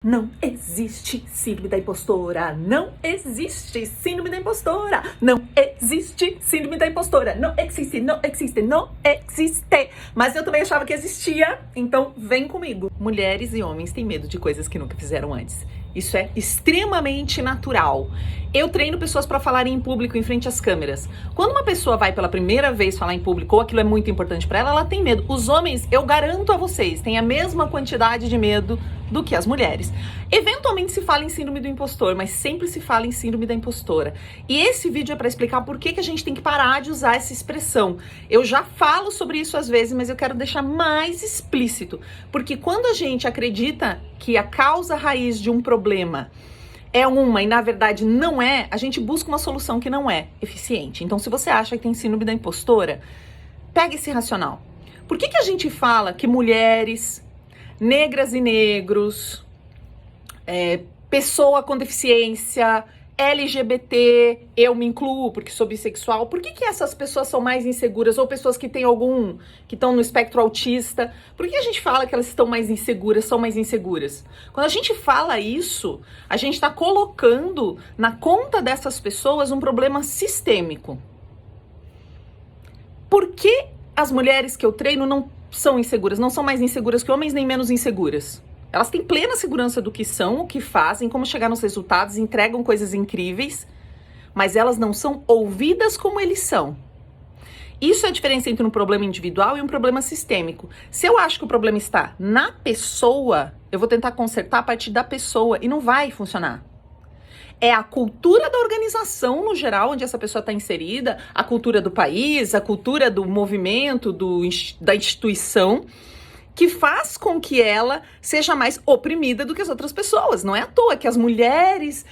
Não existe síndrome da impostora, não existe síndrome da impostora, não existe síndrome da impostora, não existe, não existe, não existe. Mas eu também achava que existia, então vem comigo. Mulheres e homens têm medo de coisas que nunca fizeram antes. Isso é extremamente natural. Eu treino pessoas para falarem em público em frente às câmeras. Quando uma pessoa vai pela primeira vez falar em público ou aquilo é muito importante para ela, ela tem medo. Os homens, eu garanto a vocês, têm a mesma quantidade de medo do que as mulheres. Eventualmente se fala em síndrome do impostor, mas sempre se fala em síndrome da impostora. E esse vídeo é para explicar por que a gente tem que parar de usar essa expressão. Eu já falo sobre isso às vezes, mas eu quero deixar mais explícito. Porque quando a gente acredita que a causa raiz de um problema é uma e na verdade não é, a gente busca uma solução que não é eficiente. Então se você acha que tem síndrome da impostora, pega esse racional. Por que a gente fala que mulheres, negras e negros, pessoa com deficiência, LGBT, eu me incluo porque sou bissexual, por que essas pessoas são mais inseguras? Ou pessoas que têm que estão no espectro autista, por que a gente fala que elas estão mais inseguras, são mais inseguras? Quando a gente fala isso, a gente está colocando na conta dessas pessoas um problema sistêmico. Por que as mulheres que eu treino não são inseguras, não são mais inseguras que homens, nem menos inseguras? Elas têm plena segurança do que são, o que fazem, como chegar nos resultados, entregam coisas incríveis, mas elas não são ouvidas como eles são. Isso é a diferença entre um problema individual e um problema sistêmico. Se eu acho que o problema está na pessoa, eu vou tentar consertar a partir da pessoa e não vai funcionar. É a cultura da organização no geral, onde essa pessoa está inserida, a cultura do país, a cultura do movimento, da instituição, que faz com que ela seja mais oprimida do que as outras pessoas. Não é à toa que as mulheres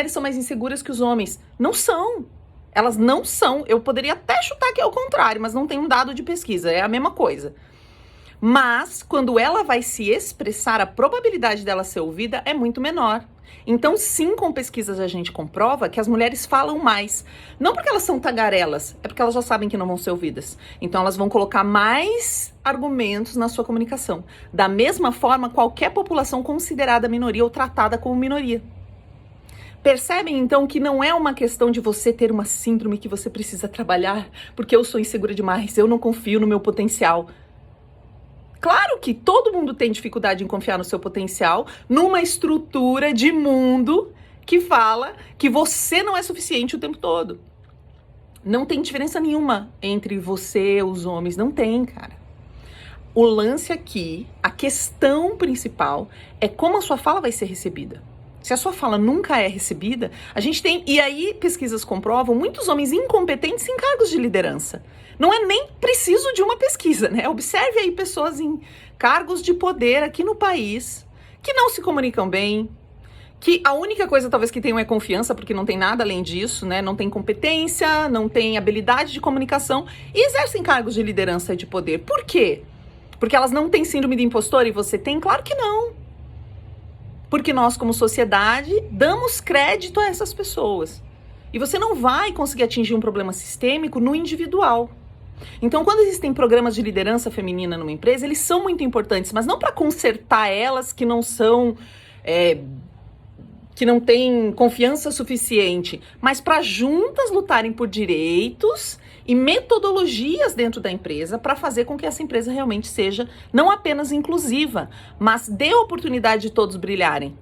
são mais inseguras que os homens. Não são. Elas não são. Eu poderia até chutar que é o contrário, mas não tem um dado de pesquisa. É a mesma coisa. Mas, quando ela vai se expressar, a probabilidade dela ser ouvida é muito menor. Então, sim, com pesquisas a gente comprova que as mulheres falam mais. Não porque elas são tagarelas, é porque elas já sabem que não vão ser ouvidas. Então, elas vão colocar mais argumentos na sua comunicação. Da mesma forma, qualquer população considerada minoria ou tratada como minoria. Percebem, então, que não é uma questão de você ter uma síndrome que você precisa trabalhar, porque eu sou insegura demais, eu não confio no meu potencial. Claro que todo mundo tem dificuldade em confiar no seu potencial numa estrutura de mundo que fala que você não é suficiente o tempo todo. Não tem diferença nenhuma entre você e os homens, não tem, cara. O lance aqui, a questão principal é como a sua fala vai ser recebida. Se a sua fala nunca é recebida, a gente tem, e aí pesquisas comprovam, muitos homens incompetentes em cargos de liderança. Não é nem preciso de uma pesquisa, né? Observe aí pessoas em cargos de poder aqui no país que não se comunicam bem, que a única coisa talvez que tenham é confiança, porque não tem nada além disso, né? Não tem competência, não tem habilidade de comunicação e exercem cargos de liderança e de poder. Por quê? Porque elas não têm síndrome de impostor e você tem? Claro que não. Porque nós, como sociedade, damos crédito a essas pessoas. E você não vai conseguir atingir um problema sistêmico no individual. Então, quando existem programas de liderança feminina numa empresa, eles são muito importantes, mas não para consertar elas que não são, que não têm confiança suficiente, mas para juntas lutarem por direitos e metodologias dentro da empresa para fazer com que essa empresa realmente seja não apenas inclusiva, mas dê oportunidade de todos brilharem.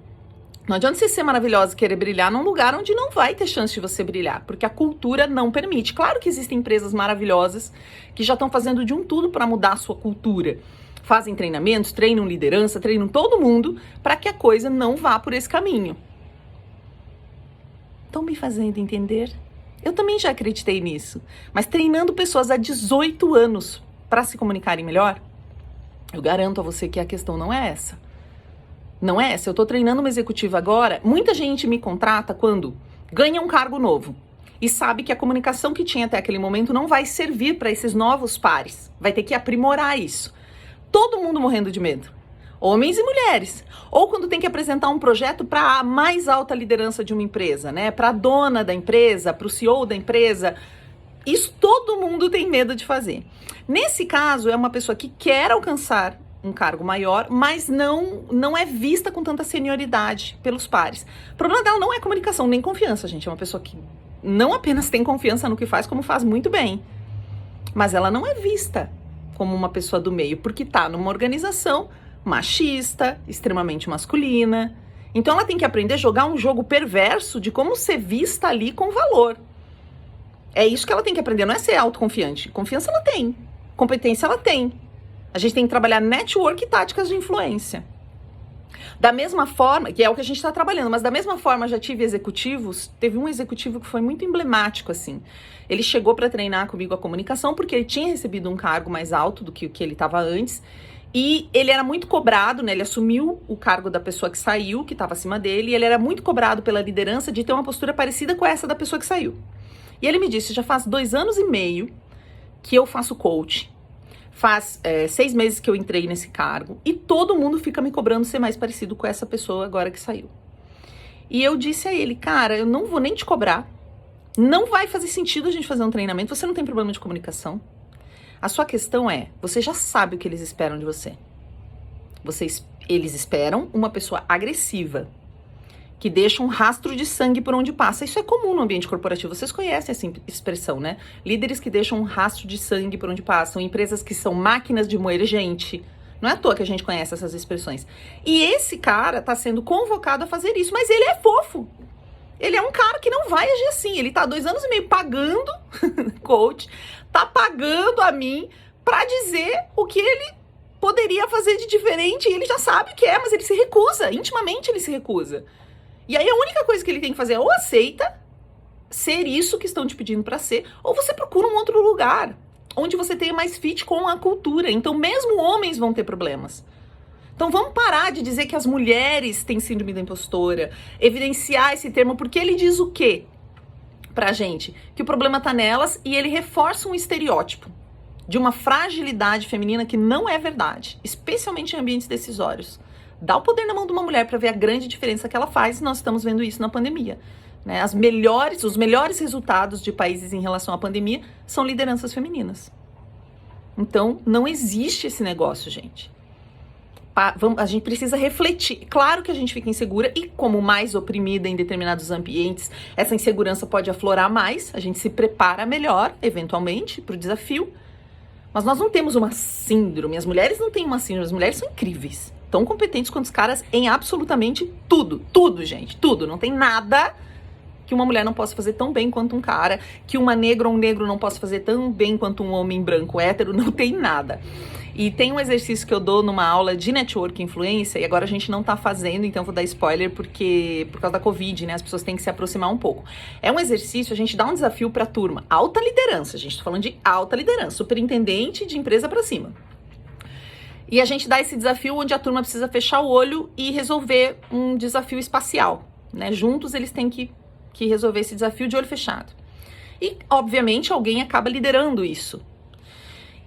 Não adianta você ser maravilhosa e querer brilhar num lugar onde não vai ter chance de você brilhar, porque a cultura não permite. Claro que existem empresas maravilhosas que já estão fazendo de um tudo para mudar a sua cultura. Fazem treinamentos, treinam liderança, treinam todo mundo para que a coisa não vá por esse caminho. Estão me fazendo entender? Eu também já acreditei nisso, mas treinando pessoas há 18 anos para se comunicarem melhor, eu garanto a você que a questão não é essa. Não é essa. Eu estou treinando uma executiva agora, muita gente me contrata quando ganha um cargo novo e sabe que a comunicação que tinha até aquele momento não vai servir para esses novos pares. Vai ter que aprimorar isso. Todo mundo morrendo de medo. Homens e mulheres. Ou quando tem que apresentar um projeto para a mais alta liderança de uma empresa, né? Para a dona da empresa, para o CEO da empresa. Isso todo mundo tem medo de fazer. Nesse caso, é uma pessoa que quer alcançar um cargo maior, mas não é vista com tanta senioridade pelos pares. O problema dela não é comunicação, nem confiança, gente. É uma pessoa que não apenas tem confiança no que faz, como faz muito bem. Mas ela não é vista como uma pessoa do meio, porque tá numa organização machista, extremamente masculina. Então ela tem que aprender a jogar um jogo perverso de como ser vista ali com valor. É isso que ela tem que aprender, não é ser autoconfiante. Confiança ela tem, competência ela tem. A gente tem que trabalhar network e táticas de influência. Da mesma forma, que é o que a gente está trabalhando, mas da mesma forma já tive executivos, teve um executivo que foi muito emblemático, assim. Ele chegou para treinar comigo a comunicação porque ele tinha recebido um cargo mais alto do que o que ele estava antes e ele era muito cobrado, né? Ele assumiu o cargo da pessoa que saiu, que estava acima dele, e ele era muito cobrado pela liderança de ter uma postura parecida com essa da pessoa que saiu. E ele me disse, já faz 2 anos e meio que eu faço coach. Faz 6 meses que eu entrei nesse cargo e todo mundo fica me cobrando ser mais parecido com essa pessoa agora que saiu. E eu disse a ele, cara, eu não vou nem te cobrar. Não vai fazer sentido a gente fazer um treinamento, você não tem problema de comunicação. A sua questão é, você já sabe o que eles esperam de você. Eles esperam uma pessoa agressiva, que deixa um rastro de sangue por onde passa. Isso é comum no ambiente corporativo. Vocês conhecem essa expressão, né? Líderes que deixam um rastro de sangue por onde passam, empresas que são máquinas de moer gente. Não é à toa que a gente conhece essas expressões. E esse cara tá sendo convocado a fazer isso, mas ele é fofo. Ele é um cara que não vai agir assim. Ele tá há 2 anos e meio pagando, coach, tá pagando a mim pra dizer o que ele poderia fazer de diferente. E ele já sabe o que é, mas ele se recusa. Intimamente ele se recusa. E aí a única coisa que ele tem que fazer é ou aceita ser isso que estão te pedindo para ser, ou você procura um outro lugar, onde você tenha mais fit com a cultura. Então mesmo homens vão ter problemas. Então vamos parar de dizer que as mulheres têm síndrome da impostora, evidenciar esse termo, porque ele diz o quê pra gente? Que o problema tá nelas e ele reforça um estereótipo de uma fragilidade feminina que não é verdade, especialmente em ambientes decisórios. Dá o poder na mão de uma mulher para ver a grande diferença que ela faz, e nós estamos vendo isso na pandemia. Né? Os melhores resultados de países em relação à pandemia são lideranças femininas. Então, não existe esse negócio, gente. A gente precisa refletir. Claro que a gente fica insegura e, como mais oprimida em determinados ambientes, essa insegurança pode aflorar mais, a gente se prepara melhor, eventualmente, para o desafio. Mas nós não temos uma síndrome, as mulheres não têm uma síndrome, as mulheres são incríveis. Tão competentes quanto os caras em absolutamente tudo, gente, tudo. Não tem nada que uma mulher não possa fazer tão bem quanto um cara, que uma negra ou um negro não possa fazer tão bem quanto um homem branco hétero, não tem nada. E tem um exercício que eu dou numa aula de network influência, e agora a gente não tá fazendo, então vou dar spoiler por causa da Covid, né? As pessoas têm que se aproximar um pouco. É um exercício, a gente dá um desafio pra turma, alta liderança, a gente tá falando de alta liderança, superintendente de empresa pra cima. E a gente dá esse desafio onde a turma precisa fechar o olho e resolver um desafio espacial, né? Juntos eles têm que resolver esse desafio de olho fechado. E, obviamente, alguém acaba liderando isso.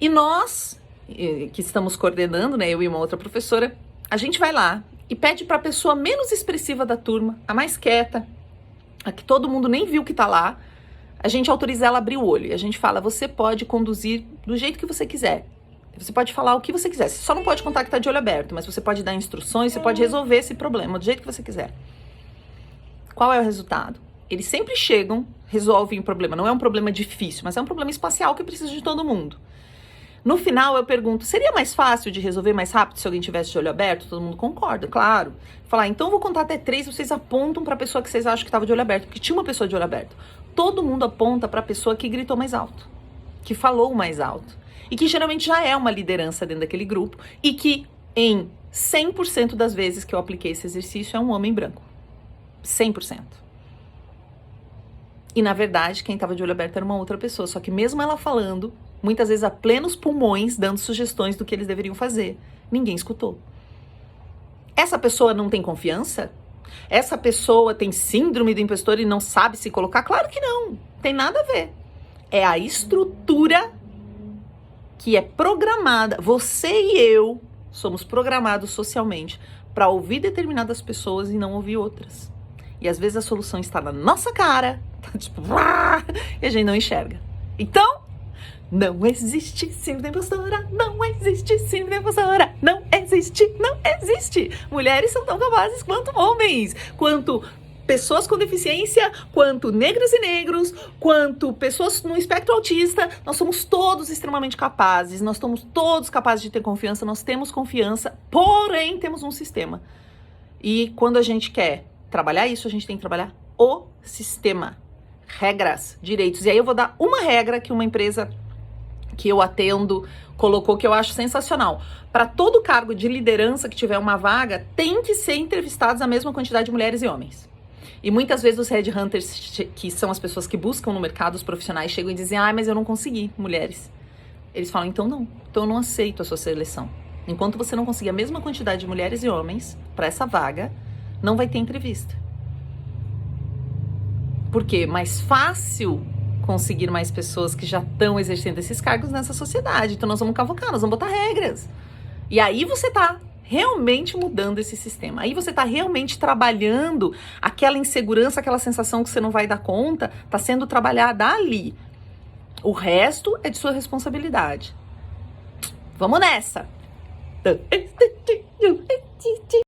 E nós, que estamos coordenando, né? Eu e uma outra professora, a gente vai lá e pede para a pessoa menos expressiva da turma, a mais quieta, a que todo mundo nem viu que tá lá, a gente autoriza ela a abrir o olho. E a gente fala, você pode conduzir do jeito que você quiser. Você pode falar o que você quiser, você só não pode contar que tá de olho aberto, mas você pode dar instruções, você pode resolver esse problema do jeito que você quiser. Qual é o resultado? Eles sempre chegam, resolvem o problema. Não é um problema difícil, mas é um problema espacial que precisa de todo mundo. No final eu pergunto, seria mais fácil de resolver mais rápido se alguém tivesse de olho aberto? Todo mundo concorda, claro. Falar, então eu vou contar até 3, vocês apontam para a pessoa que vocês acham que estava de olho aberto, porque tinha uma pessoa de olho aberto. Todo mundo aponta para a pessoa que gritou mais alto, que falou mais alto. E que geralmente já é uma liderança dentro daquele grupo, e que em 100% das vezes que eu apliquei esse exercício é um homem branco. 100%. E na verdade, quem estava de olho aberto era uma outra pessoa, só que mesmo ela falando, muitas vezes a plenos pulmões, dando sugestões do que eles deveriam fazer, ninguém escutou. Essa pessoa não tem confiança? Essa pessoa tem síndrome do impostor e não sabe se colocar? Claro que não, tem nada a ver. É a estrutura que é programada, você e eu somos programados socialmente para ouvir determinadas pessoas e não ouvir outras. E às vezes a solução está na nossa cara, tá tipo, e a gente não enxerga. Então, não existe síndrome da impostora, não existe síndrome da impostora, não existe, não existe. Mulheres são tão capazes quanto homens, quanto pessoas com deficiência, quanto negras e negros, quanto pessoas no espectro autista. Nós somos todos extremamente capazes, nós somos todos capazes de ter confiança, nós temos confiança, porém temos um sistema. E quando a gente quer trabalhar isso, a gente tem que trabalhar o sistema. Regras, direitos. E aí eu vou dar uma regra que uma empresa que eu atendo colocou, que eu acho sensacional. Para todo cargo de liderança que tiver uma vaga, tem que ser entrevistados a mesma quantidade de mulheres e homens. E muitas vezes os headhunters, que são as pessoas que buscam no mercado, os profissionais, chegam e dizem, mas eu não consegui mulheres. Eles falam, então eu não aceito a sua seleção. Enquanto você não conseguir a mesma quantidade de mulheres e homens para essa vaga, não vai ter entrevista. Por quê? Mais fácil conseguir mais pessoas que já estão exercendo esses cargos nessa sociedade. Então nós vamos cavocar, nós vamos botar regras. E aí você tá realmente mudando esse sistema. Aí você tá realmente trabalhando aquela insegurança, aquela sensação que você não vai dar conta, tá sendo trabalhada ali. O resto é de sua responsabilidade. Vamos nessa!